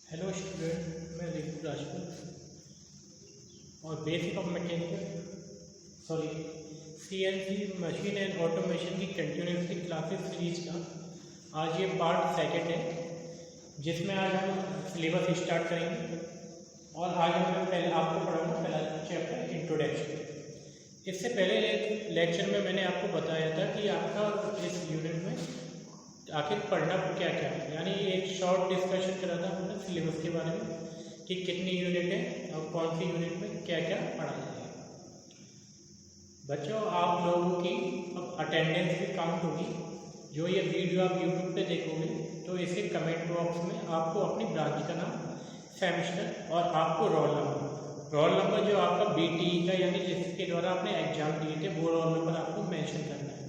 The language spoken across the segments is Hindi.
हेलो स्टूडेंट, मैं रिपु राजपूत और basic of mechanical CNC machine and automation की कंटिन्यूसली क्लासेस सीरीज का आज ये पार्ट सेकंड है, जिसमें आज हम सिलेबस स्टार्ट करेंगे और आज मैं पहले आपको पढ़ाऊंगा पहला चैप्टर इंट्रोडक्शन। इससे पहले लेक्चर में मैंने आपको बताया था कि आपका इस यूनिट में आखिर पढ़ना क्या क्या है, यानी एक शॉर्ट डिस्कशन करा था हमने सिलेबस के बारे में कि कितनी यूनिट है और कौन सी यूनिट में क्या क्या पढ़ाना है। बच्चों, आप लोगों की अब अटेंडेंस भी काउंट होगी। जो ये वीडियो आप यूट्यूब पे देखोगे तो इसके कमेंट बॉक्स में आपको अपनी ब्रांच का नाम, सेमेस्टर और आपको रोल नंबर जो आपका BTE का यानी जिसके द्वारा आपने एग्जाम दिए थे वो रोल नंबर आपको मेंशन करना है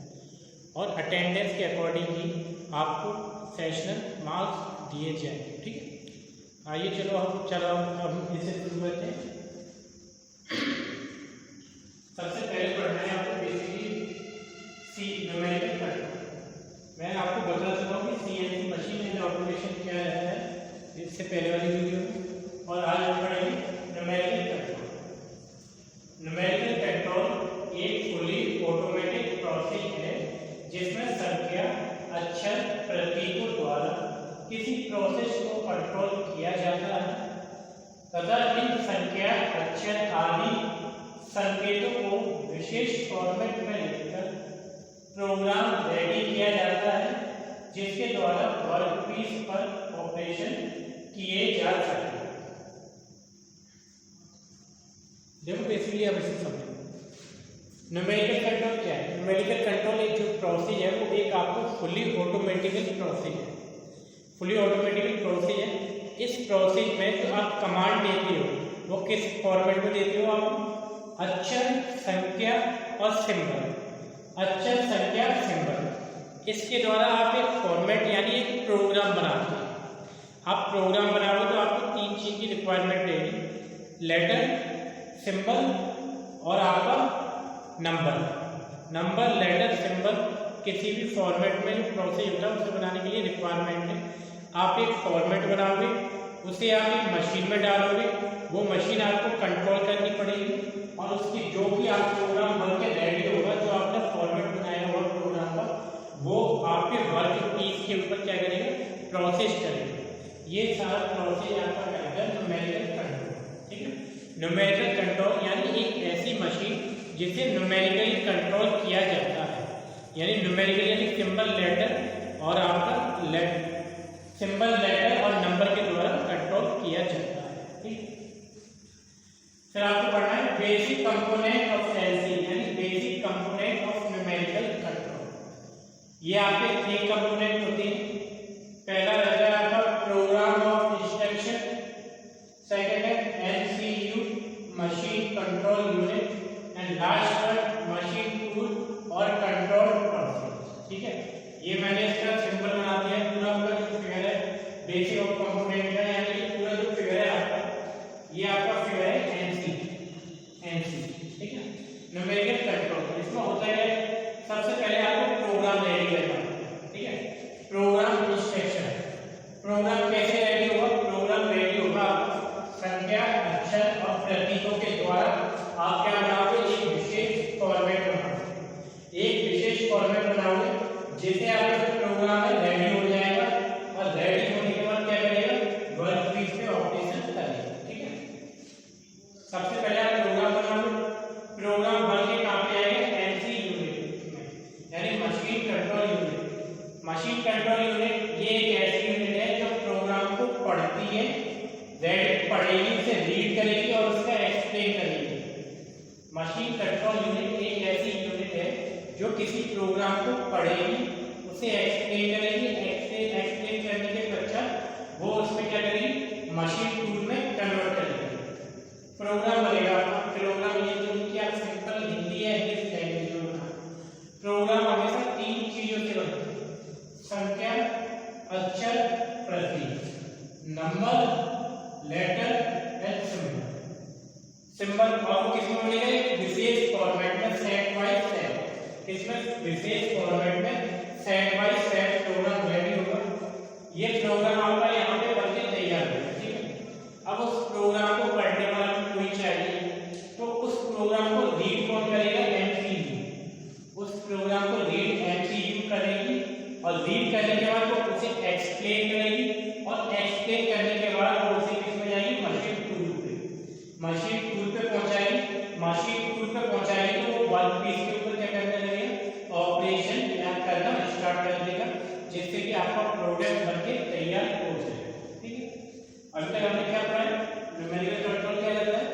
और अटेंडेंस के अकॉर्डिंग ही आपको सेशनल मार्क्स दिए जाएंगे। ठीक है, आइए चलो हम इसे शुरू करते हैं। सबसे पहले पढ़ना है आपको बेसिकली न्यूमेरिकल कंट्रोल। मैं आपको बता चुका हूँ कि CNC मशीन एंड ऑटोमेशन क्या है इससे पहले वाली वीडियो में, और आज हम पढ़ेंगे न्यूमेरिकल कंट्रोल। न्यूमेरिकल कंट्रोल एक फुली ऑटोमेटिक प्रोसेस है जिसमें संख्या, अक्षर, प्रतीकों द्वारा किसी प्रोसेस को कंट्रोल किया जाता है तथा इन संख्या, अक्षर आदि संकेतों को विशेष फॉर्मेट में लिखकर प्रोग्राम रेडी किया जाता है जिसके द्वारा वर्कपीस पर ऑपरेशन किए जा सकते हैं। देखो बेसिकली अब इसे समझो न्यूमेरिकल कंट्रोल क्या है। न्यूमेरिकल कंट्रोल एक जो प्रोसेस है वो एक आपको फुली ऑटोमेटिकल प्रोसेस है। फुली ऑटोमेटिकल प्रोसेस है। इस प्रोसेस में जो आप कमांड देते हो वो किस फॉर्मेट में देते हो? आप अक्षर, संख्या और सिंबल, अक्षर, संख्या, सिंबल, इसके द्वारा आप एक फॉर्मेट यानी एक प्रोग्राम बनाते हैं। आप प्रोग्राम बनाओगे तो आपको 3 चीज की रिक्वायरमेंट रहेगी: लेटर, सिंबल और आपका नंबर, लेटर, सिंबल किसी भी फॉर्मेट में जो प्रोसेस होता है उसे बनाने के लिए रिक्वायरमेंट है। आप एक फॉर्मेट बनाओगे, उसे आप एक मशीन में डालोगे, वो मशीन आपको कंट्रोल करनी पड़ेगी और उसकी जो भी आप प्रोग्राम बन के रेडी होगा, जो आपने फॉर्मेट बनाया हुआ प्रोग्राम का, वो आपके वर्कपीस के ऊपर क्या करेगा? प्रोसेस करेगा। ये सारा प्रोसेस आपका कहलाता है न्यूमेरिकल कंट्रोल। ठीक है, न्यूमेरिकल कंट्रोल यानी एक ऐसी मशीन जिसे न्यूमेरिकली कंट्रोल किया जाता है, यानी न्यूमेरिकल यानी सिंबल, लेटर और आपका सिंबल, लेटर और नंबर के द्वारा कंट्रोल किया जाता है। ठीक, फिर आपको पढ़ना है बेसिक कंपोनेंट ऑफ CNC यानी basic component of numerical control. ये आपके 3 कंपोनेंट होते हैं। पहला रहता है आपका प्रोग्राम ऑफ इंस्ट्रक्शन, सेकंड है MCU machine control unit and last है मशीन टूल और कंट्रोल प्रोसेस। ठीक है, ये मैंने इसका सिंबल बना दिया है। पूरा आपका जो फिगर है बेसिक ऑफ कंपोनेंट का, यानी पूरा जो फिगर है आपका, ये आपका फिगर है NC। ठीक है, न्यूमेरिकल कंट्रोल इसमें होता है सबसे पहले आपको प्रोग्राम रेडी करना है। ठीक है, प्रोग्राम इंस्ट्रक्शन, प्रोग्राम कैसे रेडी होगा? प्रोग्राम रेडी होगा संख्या, अक्षर और प्रतीकों के द्वारा आप क्या बनाओगे? एक विशेष फॉर्मेट बनाओगे। एक विशेष फॉर्मेट बनाओगे जिससे आपका जो प्रोग्राम है रेडी हो जाएगा और रेडी होने के बाद क्या करेगा? वर्कपीस पे ऑपरेशन करेगा। ठीक है, सबसे पहले आप प्रोग्राम बनाओगे। प्रोग्राम बन के कहां पे आएगा? MC यूनिट में, यानी machine control unit. Machine control unit ये एक ऐसी यूनिट है जो प्रोग्राम को पढ़ती है, पढ़ेगी, उसे रीड करेगी और उसका एक्सप्लेन करेगी। मशीन कंट्रोल यूनिट एक ऐसी यूनिट है जो किसी प्रोग्राम को पढ़ेगी, उसे एक्सप्लेन करेगी, एक्सप्लेन करने के पश्चात वो उसमें क्या करेगी? मशीन टूल में कन्वर्ट करेगी। प्रोग्राम बनेगा आपका। प्रोग्राम ये जो कि आप सिंपल हिंदी या इंग्लिश लैंग्वेज में बना। प्रोग्राम हमेशा 3 चीजों से बनता है: संख्या, अक्षर, प्रतीक, number, letter and symbol. Symbol आपको किसमें मिलेगा? एक विशेष फॉर्मेट में सेट बाय सेट। किसमें? विशेष फॉर्मेट में set by set program ready होगा। ये प्रोग्राम आपका यहाँ पे बनके तैयार है। ठीक है, और रीड करने के बाद वो उसे एक्सप्लेन करेगी और एक्सप्लेन करने के बाद वो उसे किस में जाएगी, मशीन टूल पे। मशीन टूल पे पहुंचाएगी, मशीन टूल पे पहुंचाएगी तो वो वर्कपीस के ऊपर क्या करने लगेगा, ऑपरेशन करना स्टार्ट कर देगा, जिससे कि आपका प्रोडक्ट बनके तैयार हो जाए। ठीक है, अभी तक हमने क्या पढ़ा है, न्यूमेरिकल कंट्रोल क्या रहता है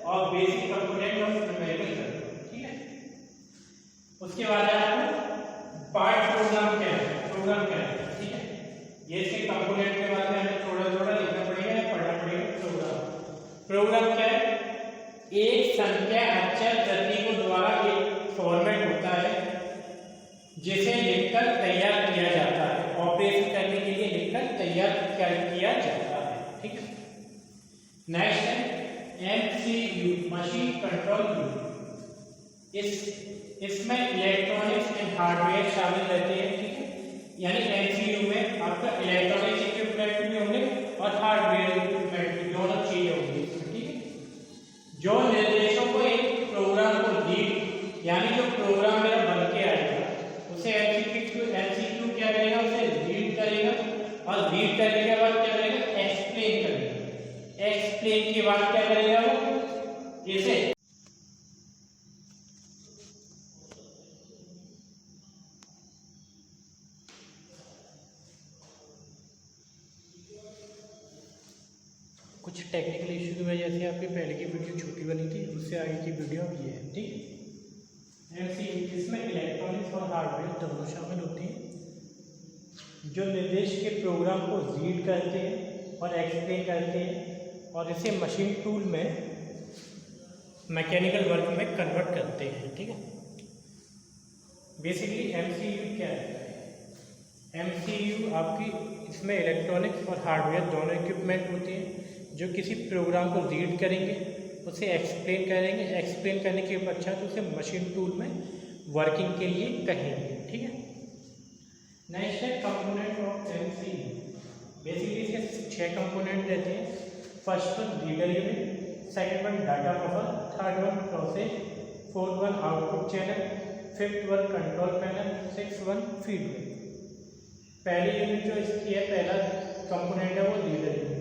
और basic component of numerical control. ठीक है, उसके बाद है पार्ट प्रोग्राम क्या है, प्रोग्राम क्या है। ठीक है, ये इसके कंपोनेंट के बारे में हमें थोड़ा थोड़ा लिखना पड़ेगा या पढ़ना पड़ेगा। प्रोग्राम क्या है, एक संख्या अक्षर प्रतीकों द्वारा एक फॉर्मेट होता है जिसे लिखकर तैयार किया जाता है, ऑपरेशन करने के लिए लिखकर तैयार किया जाता है। ठीक है, नेक्स्ट है एमसीयू, मशीन कंट्रोल यूनिट। इसमें इलेक्ट्रॉनिक्स एंड हार्डवेयर शामिल रहते हैं। ठीक है, यानी एमसीयू में आपका इलेक्ट्रॉनिक्स इक्विपमेंट भी होंगे और हार्डवेयर इक्विपमेंट भी, दोनों चीजें होंगी इसमें। ठीक है, जो निर्देशों को एक प्रोग्राम को रीड, यानी जो प्रोग्राम मेरा बन के आएगा उसे एमसीक्यू क्या करेगा, उसे रीड करेगा और रीड करने के बाद क्या करेगा, एक्सप्लेन करेगा। एक्सप्लेन के बाद क्या करेगा, वो इसे कुछ टेक्निकल इशू की वजह से आपकी पहले की वीडियो छोटी बनी थी, उससे आगे की वीडियो अब ये है। ठीक, इसमें इलेक्ट्रॉनिक्स और हार्डवेयर दोनों शामिल होते हैं जो निर्देश के प्रोग्राम को रीड करते हैं और एक्सप्लेन करते हैं और इसे मशीन टूल में मैकेनिकल वर्क में कन्वर्ट करते हैं। ठीक है, बेसिकली एमसीयू क्या है, एमसीयू आपकी इसमें इलेक्ट्रॉनिक्स और हार्डवेयर दोनों इक्विपमेंट होते हैं जो किसी प्रोग्राम को रीड करेंगे, उसे एक्सप्लेन करेंगे, एक्सप्लेन करने के पश्चात उसे मशीन टूल में वर्किंग के लिए कहेंगे। ठीक है, नेक्स्ट है कंपोनेंट ऑफ एमसीयू। बेसिकली इसके 6 कंपोनेंट रहते हैं। First one reader unit, second one data buffer, third one process, fourth one output channel, fifth one control panel, sixth one feedback. पहली यूनिट जो इसकी है, पहला कंपोनेंट है वो रीडर यूनिट।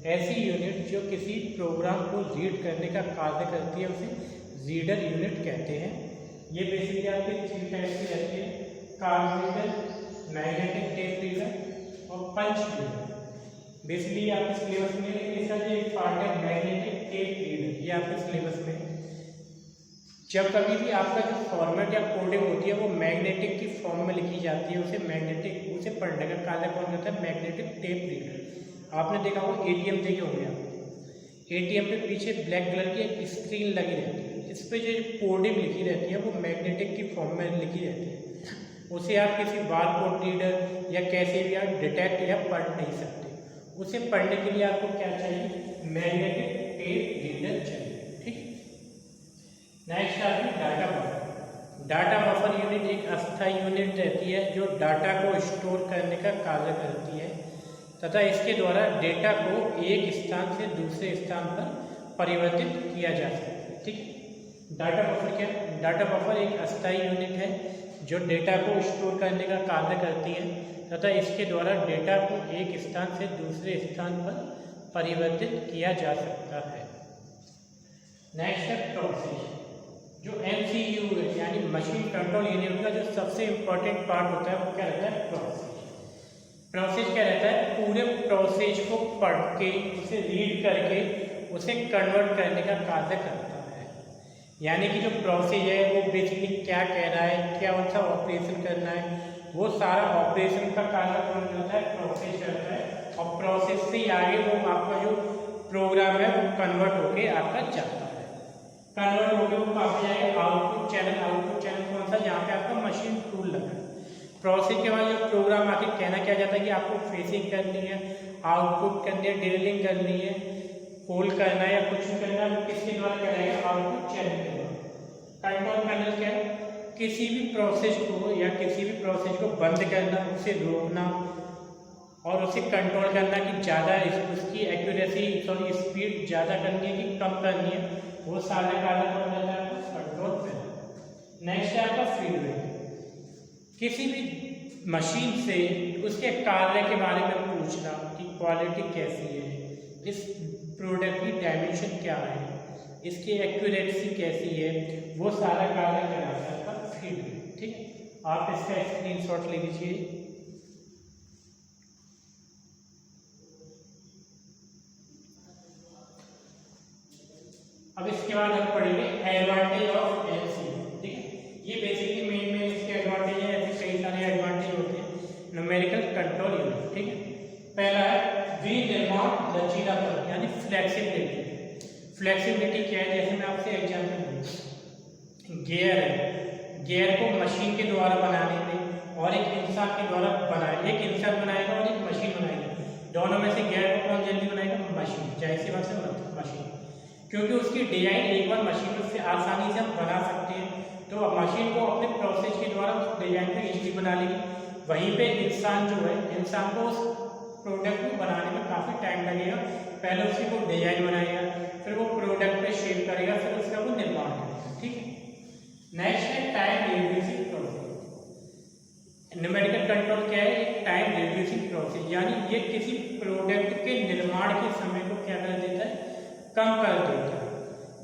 ऐसी यूनिट जो किसी प्रोग्राम को रीड करने का कार्य करती है उसे रीडर यूनिट कहते हैं। ये बेसिकली आपके 3 टाइप की रहती है, card reader, magnetic tape reader और पंच रीडर। बेसिकली आपके सिलेबस में इसका जो एक पार्ट है मैग्नेटिक टेप रीडर, ये आपके सिलेबस में। जब कभी भी आपका जो फॉर्मेट या कोडिंग होती है वो मैग्नेटिक की फॉर्म में लिखी जाती है, उसे पढ़ने का कार्य कौन करता है, मैग्नेटिक टेप रीडर। आपने देखा होगा एटीएम देखे होंगे आप, एटीएम पे पीछे ब्लैक कलर की एक स्क्रीन लगी रहती है, इस पे जो कोडिंग लिखी रहती है वो मैग्नेटिक की फॉर्म में लिखी रहती है। उसे आप किसी बारकोड रीडर या कैसे भी आप डिटेक्ट या पढ़ नहीं सकते। उसे पढ़ने के लिए आपको क्या चाहिए, मैग्नेटिक टेप रीडर चाहिए। ठीक, नेक्स्ट आपकी data buffer. Data buffer unit एक अस्थायी यूनिट रहती है जो डाटा को स्टोर करने का कार्य करती है तथा इसके द्वारा डेटा को एक स्थान से दूसरे स्थान पर परिवर्तित किया जा सकता है। ठीक, डाटा बफर क्या है, डाटा बफर एक अस्थायी यूनिट है जो डेटा को स्टोर करने का कार्य करती है तथा इसके द्वारा डेटा को एक स्थान से दूसरे स्थान पर परिवर्तित किया जा सकता है। नेक्स्ट है प्रोसेस। जो एमसीयू है यानी मशीन कंट्रोल यूनिट का जो सबसे इम्पोर्टेंट पार्ट होता है वो क्या रहता है, प्रोसेस। प्रोसेस क्या रहता है, पूरे प्रोसेस को पढ़ के उसे रीड करके उसे कन्वर्ट करने का कार्य करता है। यानी कि जो प्रोसेस है वो बेसिकली क्या कह रहा है, क्या सा ऑपरेशन करना है, वो सारा ऑपरेशन का कार्य कौन करता है, प्रोसेस करता है। और प्रोसेस से आगे वो आपका जो प्रोग्राम है वो कन्वर्ट होके आपका जाता है। कन्वर्ट होकर वो आपको जाएगा आउटपुट चैनल। आउटपुट चैनल कौन सा, जहाँ पे आपका मशीन टूल लगा है। प्रोसेस के बाद जो प्रोग्राम आके कहना क्या जाता है कि आपको फेसिंग करनी है, आउटपुट करनी है, ड्रिलिंग करनी है, होल करना है या कुछ भी करना है, किसके द्वारा कराएगा, आउटपुट चैनल के द्वारा। कंट्रोल पैनल क्या है, किसी भी प्रोसेस को या किसी भी प्रोसेस को बंद करना, उसे रोकना और उसे कंट्रोल करना कि ज़्यादा उसकी एक्यूरेसी सॉरी स्पीड ज़्यादा करनी है कि कम करनी है, वो सारा कार्य कौन करता है, कंट्रोल पैनल। नेक्स्ट है आपका फीडबैक। किसी भी मशीन से उसके कार्य के बारे में पूछना कि क्वालिटी कैसी है, इस प्रोडक्ट की डायमेंशन क्या है, इसकी एक्यूरेसी कैसी है, वो सारा कार्य कराता है आपका फील्ड में। ठीक है, आप इसका स्क्रीनशॉट ले लीजिए। अब इसके बाद हम पढ़ेंगे एडवांटेज ऑफ एलसीएम। ठीक है, ये बेसिकली मेन इसके एडवांटेज है, ऐसे कई सारे एडवांटेज होते हैं न्यूमेरिकल कंट्रोल यूनिट। ठीक है, पहला है विनिर्माण लचीलापन यानी फ्लेक्सिबिलिटी। फ्लेक्सिबिलिटी क्या है, जैसे मैं आपसे एग्जांपल दूं, गियर है, गियर को मशीन के द्वारा बनाने में और एक इंसान के द्वारा बनाए, एक इंसान बनाएगा और एक मशीन बनाएगी, दोनों में से गियर को कौन जल्दी बनाएगा? मशीन। जाहिर सी बात है मशीन, क्योंकि उसकी डिजाइन एक बार मशीन से आसानी से हम बना सकते हैं, तो मशीन को अपने प्रोसेस के द्वारा उस डिजाइन को इजीली बना लेगी। वहीं पे इंसान जो है, इंसान को उस प्रोडक्ट को बनाने में काफ़ी टाइम लगेगा। पहले उसकी वो डिजाइन बनाएगा, फिर वो प्रोडक्ट पे शेप करेगा, फिर उसका वो निर्माण करेगा। ठीक है, नेक्स्ट है time reducing process. Numerical control क्या है? एक टाइम रिड्यूसिंग प्रोसेस, यानी ये किसी प्रोडक्ट के निर्माण के समय को क्या कर देता है? कम कर देता है।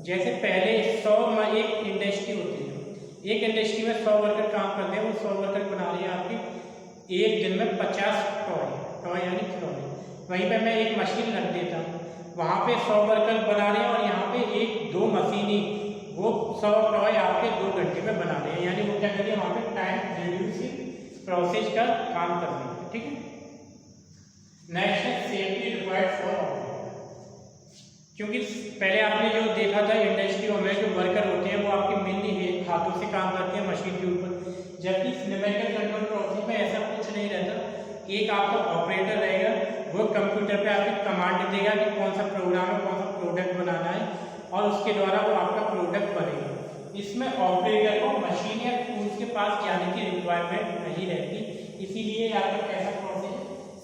जैसे पहले 100 एक इंडस्ट्री होती है, एक इंडस्ट्री में 100 वर्कर काम करते हैं, वो 100 वर्कर बना रही है आपकी एक दिन में 50 टॉय यानी खिलौने। वहीं पे मैं एक मशीन रख देता हूँ, वहाँ पे 100 वर्कर बना रहे हैं और यहाँ पे 1-2 मशीन ही वो 100 टॉय आपके 2 घंटे में बना रहे हैं, यानी वो क्या करिए वहाँ पे टाइम रिड्यूसिंग प्रोसेस का काम कर रहे हैं। ठीक है, नेक्स्ट है सेफ्टी रिक्वायर्ड फॉर ऑपरेटर। क्योंकि पहले आपने जो देखा था इंडस्ट्रियों में जो वर्कर होते हैं वो आपके मेनली हाथों से काम करते हैं मशीन के ऊपर, जबकि न्यूमेरिकल कंट्रोल प्रोसेस में ऐसा कुछ नहीं रहता। एक आपका ऑपरेटर रहेगा, वो कंप्यूटर पे आपको कमांड देगा कि कौन सा प्रोग्राम है, कौन सा प्रोडक्ट बनाना है, और उसके द्वारा वो आपका प्रोडक्ट बनेगा। इसमें ऑपरेटर को मशीन या टूल्स के पास जाने की रिक्वायरमेंट नहीं रहती, इसीलिए आपका कैसा प्रोसेस?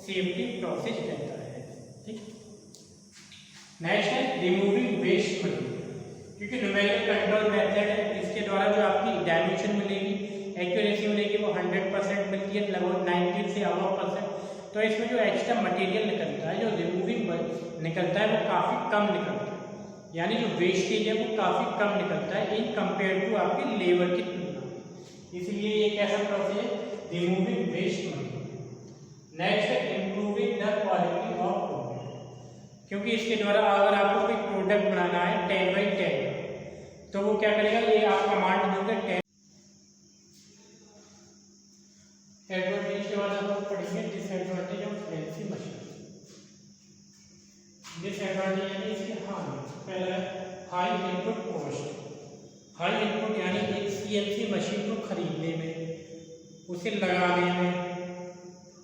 सेफ्टी प्रोसेस रहता है। ठीक, नेक्स्ट है रिमूविंग वेस्ट मटेरियल। क्योंकि न्यूमेरिकल कंट्रोल मेथड है, इसके द्वारा जो आपकी डायमेंशन मिलेगी, एक्यूरेसी मिलेगी, वो 100% मिलती है, लगभग 90 से %। तो इसमें जो एक्स्ट्रा मटेरियल निकलता है, जो रिमूविंग निकलता है, वो काफ़ी कम निकलता है, यानी जो वेस्टेज है वो काफ़ी कम निकलता है इन कंपेयर टू आपकी लेबर की तुलना में। इसलिए ये कैसा प्रोसेस है? Removing waste material. नेक्स्ट है improving the quality of product. क्योंकि इसके द्वारा अगर आपको कोई प्रोडक्ट बनाना है 10x10, तो वो क्या करेगा? ये आप कमांड दोगे 10। एडवांटेज के बाद आप पढ़ेंगे disadvantage of LC machine. Disadvantage यानी इसके हानि। पहला high input cost. High input यानी एक सीएनसी मशीन को खरीदने में, उसे लगाने में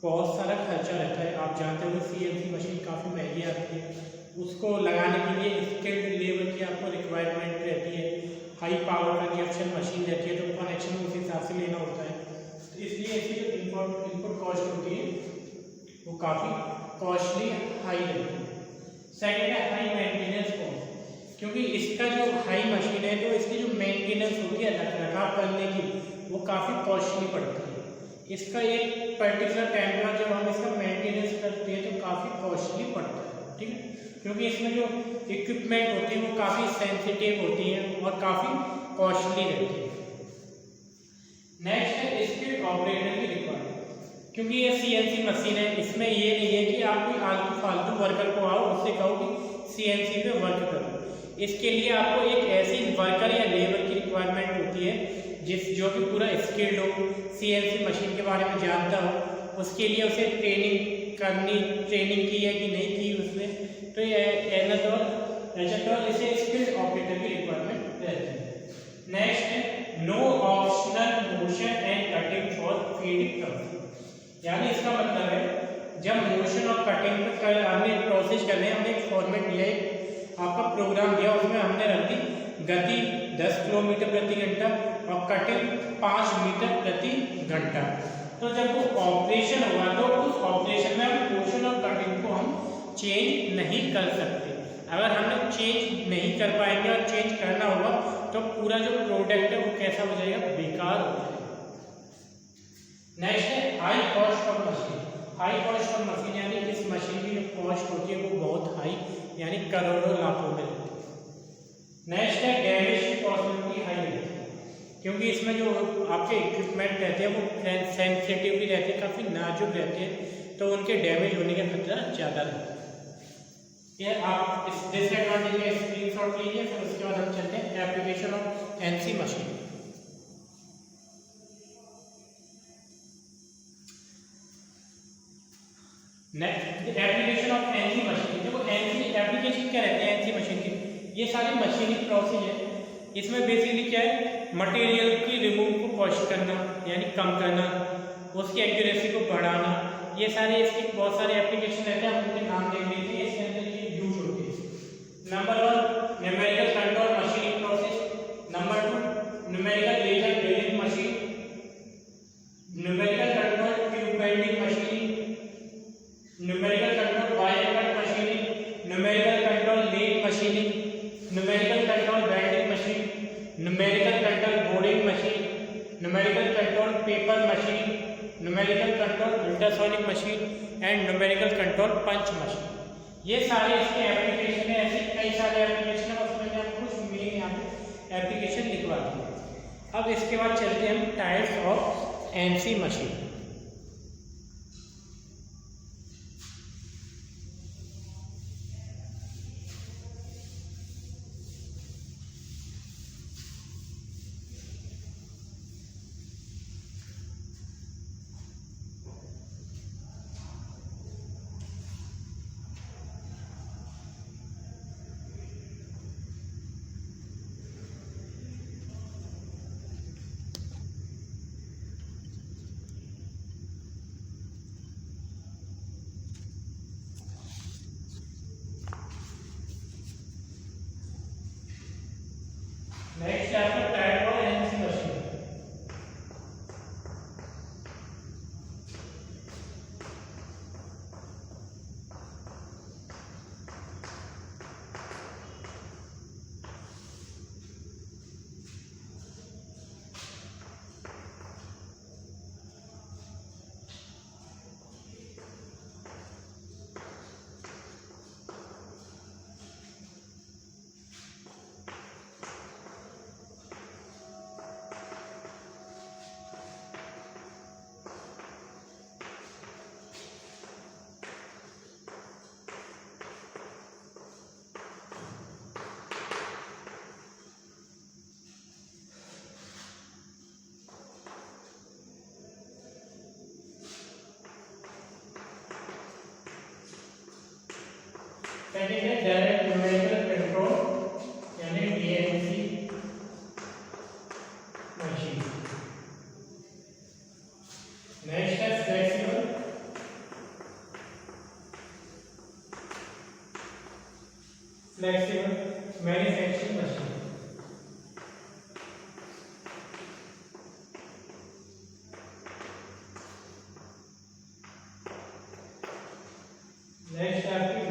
बहुत सारा खर्चा रहता है। आप जानते हो सीएनसी मशीन काफ़ी महंगी आती है, उसको लगाने के लिए स्किल्ड लेबर की आपको रिक्वायरमेंट रहती है, हाई पावर कंजप्शन मशीन रहती है, तो कनेक्शन उस हिसाब से लेना होता है। तो इसलिए इसकी जो इनपुट कॉस्ट होती है वो काफ़ी कॉस्टली हाई रहती है। सेकेंड है हाई मेंटेनेंस कॉस्ट। क्योंकि इसका जो हाई मशीन है तो इसकी जो मेंटेनेंस होती है, रखरखाव करने की, वो काफ़ी कॉस्टली पड़ती है। इसका एक पर्टिकुलर टाइम पर जब हम इसका मेंटेनेंस करते हैं तो काफ़ी कॉस्टली पड़ता है। ठीक है, क्योंकि इसमें जो इक्विपमेंट होती है वो काफ़ी सेंसिटिव होती हैं और काफ़ी कॉस्टली रहती है। नेक्स्ट है स्किल्ड ऑपरेटर की रिक्वायरमेंट। क्योंकि ये सीएनसी मशीन है, इसमें ये नहीं है कि आप कोई आलतू फालतू वर्कर को आओ उससे कहो कि सीएनसी पे वर्क करो। इसके लिए आपको एक ऐसी वर्कर या लेबर की रिक्वायरमेंट होती है जो कि पूरा स्किल्ड हो, सीएनसी मशीन के बारे में जानता हो, उसके लिए उसे ट्रेनिंग की है कि नहीं की उसने, तो ये इसे स्किल्ड ऑपरेटर की रिक्वायरमेंट रहती है। नेक्स्ट है no optional motion and cutting for feeding process. यानी इसका मतलब है जब मोशन और कटिंग पर हमने प्रोसेस कर रहे हैं, हमने एक फॉर्मेट दिया है, आपका प्रोग्राम दिया, उसमें हमने रख दी गति 10 किलोमीटर प्रति घंटा और कटिंग 5 मीटर प्रति घंटा। तो जब वो ऑपरेशन होगा तो उस ऑपरेशन में हम मोशन और कटिंग को हम चेंज नहीं कर सकते। अगर हम लोग चेंज नहीं कर पाएंगे और चेंज करना होगा तो पूरा जो प्रोडक्ट है वो कैसा हो जाएगा? बेकार हो जाएगा। नेक्स्ट है high cost of machine. High cost of machine यानी इस मशीन की जो कॉस्ट होती है वो बहुत हाई यानी करोड़ों लाखों में होती है। नेक्स्ट है डैमेज की पॉसिबिलिटी हाई रहती है, क्योंकि इसमें जो आपके इक्विपमेंट रहते हैं वो सेंसिटिव भी रहते हैं, काफ़ी नाजुक रहते हैं, तो उनके डैमेज होने का खतरा ज़्यादा रहता है। ये आप इस डिसएडवांटेज में स्क्रीनशॉट लीजिए। फिर उसके बाद हम चलते हैं application of NC machine. Next application of NC machine. देखो एनसी एप्लीकेशन क्या रहते हैं एनसी मशीन की, ये सारी मशीनिंग प्रोसेस है। इसमें बेसिकली क्या है, मटेरियल की रिमूव को कॉस्ट करना यानी कम करना, उसकी एक्यूरेसी को बढ़ाना, ये सारे इसके बहुत सारे एप्लीकेशन रहते हैं। हम उनके नाम देख लीजिए, इसके अंदर ये यूज होते हैं। Number 1 numerical control machining process. Number 2 numerical laser drilling machine, numerical control tube bending machining, numerical control wire cut machining, numerical control lead machining, numerical control bending machine, numerical control boarding machine, numerical control paper machine, numerical control ultrasonic machine and numerical control punch machine. ये सारे इसके एप्लीकेशन है। ऐसे कई सारे एप्लीकेशन है, उसमें मैंने आपको कुछ मेन यहाँ पे एप्लीकेशन लिखवा दिए। अब इसके बाद चलते हैं हम types of NC machine. Next है आपका type of NC machine. Second है डायरेक्ट न्यूमेरिकल कंट्रोल यानी डीएनसी मशीन। नेक्स्ट है फ्लेक्सिबल मैन्युफैक्चरिंग मशीन। नेक्स्ट है आपकी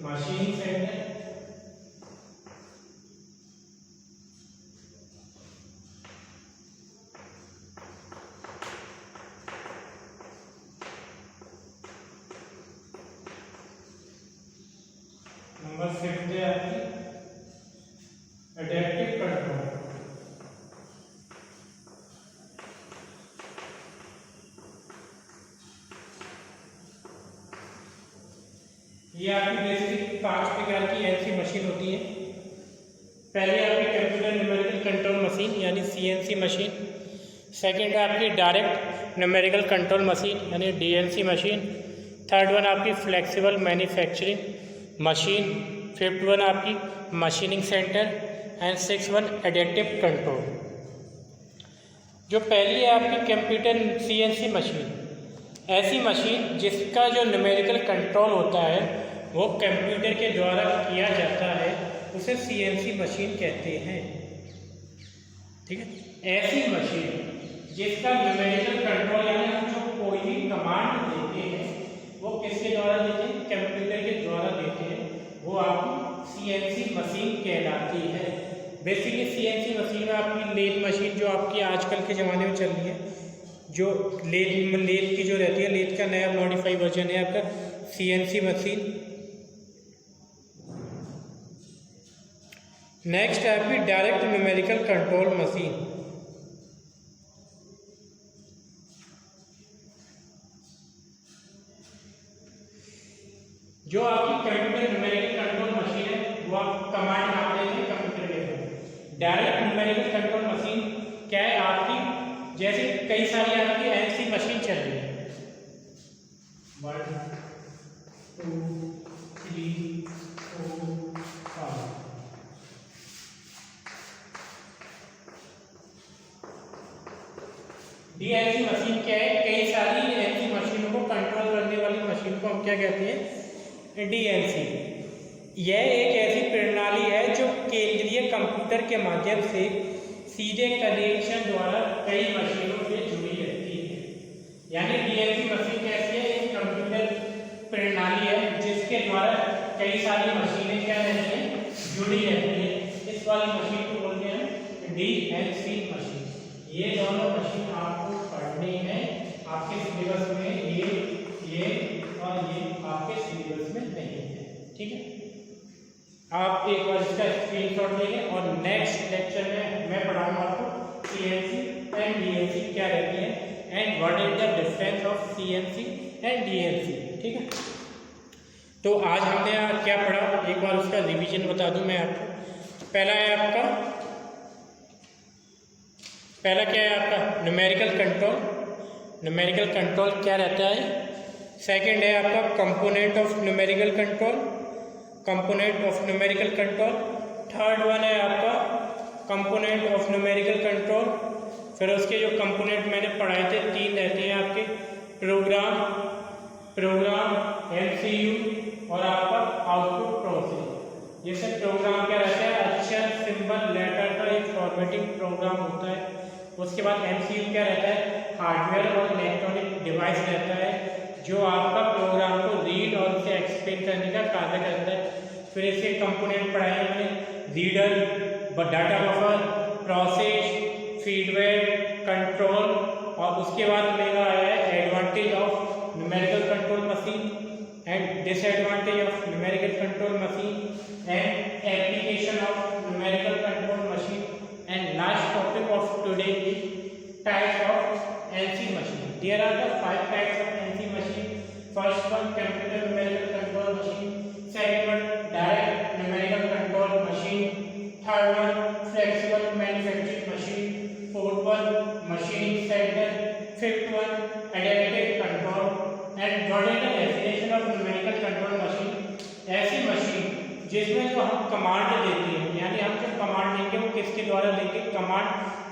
मशीनिंग सेंटर। नंबर 5 है आपकी एडेप्टिव कंट्रोल। ये आपकी बेसिक 5 प्रकार की एनसी मशीन होती है। पहले आपकी कंप्यूटर न्यूमेरिकल कंट्रोल मशीन यानी सीएनसी मशीन। सेकंड है आपकी डायरेक्ट न्यूमेरिकल कंट्रोल मशीन यानी डीएनसी मशीन। थर्ड वन आपकी flexible manufacturing machine. Fifth one आपकी machining centre and six one adaptive control. जो पहली है आपकी कंप्यूटर सीएनसी मशीन, ऐसी मशीन जिसका जो न्यूमेरिकल कंट्रोल होता है वो कंप्यूटर के द्वारा किया जाता है, उसे सीएनसी मशीन कहते हैं। ठीक है, ऐसी मशीन जिसका न्यूमेरिकल कंट्रोल यानी हम जो कोई भी कमांड देते हैं वो किसके द्वारा देते हैं, कंप्यूटर के द्वारा देते हैं, वो आपकी सीएनसी मशीन कहलाती है। बेसिकली सीएनसी मशीन में आपकी लेथ मशीन जो आपकी आजकल के ज़माने में चल रही है जो लेथ की जो रहती है, लेथ का नया मॉडिफाई वर्जन है आपका CNC मशीन। नेक्स्ट है आपकी डायरेक्ट न्यूमेरिकल कंट्रोल मशीन। जो आपकी कंप्यूटर न्यूमेरिकल कंट्रोल मशीन है वो आप कमांड आप देते हैं कंप्यूटर के अंदर। डायरेक्ट न्यूमेरिकल कंट्रोल मशीन क्या है आपकी, जैसे कई सारी आपकी ऐसी मशीन चल रही है 1 2 3 4 5। DNC मशीन क्या है, कई सारी ऐसी मशीनों को कंट्रोल करने वाली मशीन को हम क्या कहते हैं, DNC। यह एक ऐसी प्रणाली है जो केंद्रीय कंप्यूटर के माध्यम से सीधे कनेक्शन द्वारा कई मशीनों से जुड़ी रहती है। यानी DNC मशीन कैसी है, एक कंप्यूटर प्रणाली है जिसके द्वारा कई सारी मशीनें क्या रहती हैं, जुड़ी रहती है। इस वाली मशीन को बोलते हैं DNC मशीन। ये दोनों मशीन आपको पढ़नी है आपके सिलेबस में, ये और ये आपके सिलेबस में नहीं है, ठीक है। आप एक बार इसका स्क्रीनशॉट लेंगे और नेक्स्ट लेक्चर में मैं पढ़ाऊंगा आपको CNC एंड DNC क्या रहती है and what is the difference of CNC and DNC, ठीक है। तो आज हमने क्या पढ़ा, एक बार उसका रिवीजन बता दूं मैं आपको। पहला क्या है आपका न्यूमेरिकल कंट्रोल। न्यूमेरिकल कंट्रोल क्या रहता है। सेकंड है आपका component of numerical control, component of numerical control. Third one है आपका कंपोनेंट ऑफ न्यूमेरिकल कंट्रोल। फिर उसके जो कंपोनेंट मैंने पढ़ाए थे 3 रहते हैं आपके, प्रोग्राम MCU और आपका आउटपुट प्रोसेस। जैसे प्रोग्राम क्या रहता है, अक्षर सिंबल लेटर का एक फॉर्मेटिंग प्रोग्राम होता है। उसके बाद MCU क्या रहता है, हार्डवेयर और इलेक्ट्रॉनिक डिवाइस रहता है जो आपका प्रोग्राम को रीड और उसे एक्सप्लेन करने का कार्य करता है। फिर इसके कंपोनेंट पढ़ाए हैं मैंने, reader, data buffer, process, feedback, control. और उसके बाद मेरा आया है advantage of numerical control machine and disadvantage of numerical control machine and application of numerical control machine and last topic of today is types of NC machine. There are the 5 types of NC machine. First one, computer numerical control machine. Second one, direct numerical control machine. Third one, flexible manufacturing machine. Fourth one, machining center. Fifth one, adaptive control. And what is the definition of numerical control machine? ऐसी मशीन जिसमें जो हम कमांड देते हैं, यानी हम जो कमांड देंगे वो किसके द्वारा देंगे, command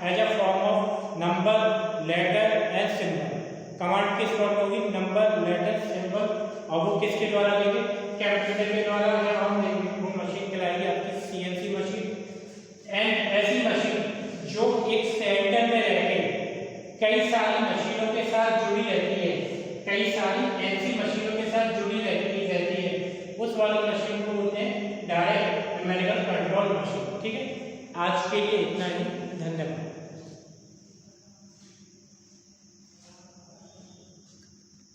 as a form of number, letter and symbol. Command किस फॉर्म होगी, नंबर, लेटर, सिंबल। और वो किसके द्वारा देंगे, कंप्यूटर के द्वारा जब हम देंगे वो मशीन कहलाएगी आपकी CNC मशीन। एंड ऐसी मशीन जो एक सेंटर में रह के कई सारी मशीनों के साथ जुड़ी रहती है, कई सारी ऐसी मशीनों के साथ जुड़ी रहती है, उस वाली मशीन को बोलते हैं डायरेक्ट न्यूमेरिकल कंट्रोल मशीन, ठीक है। आज के लिए इतना ही, धन्यवाद।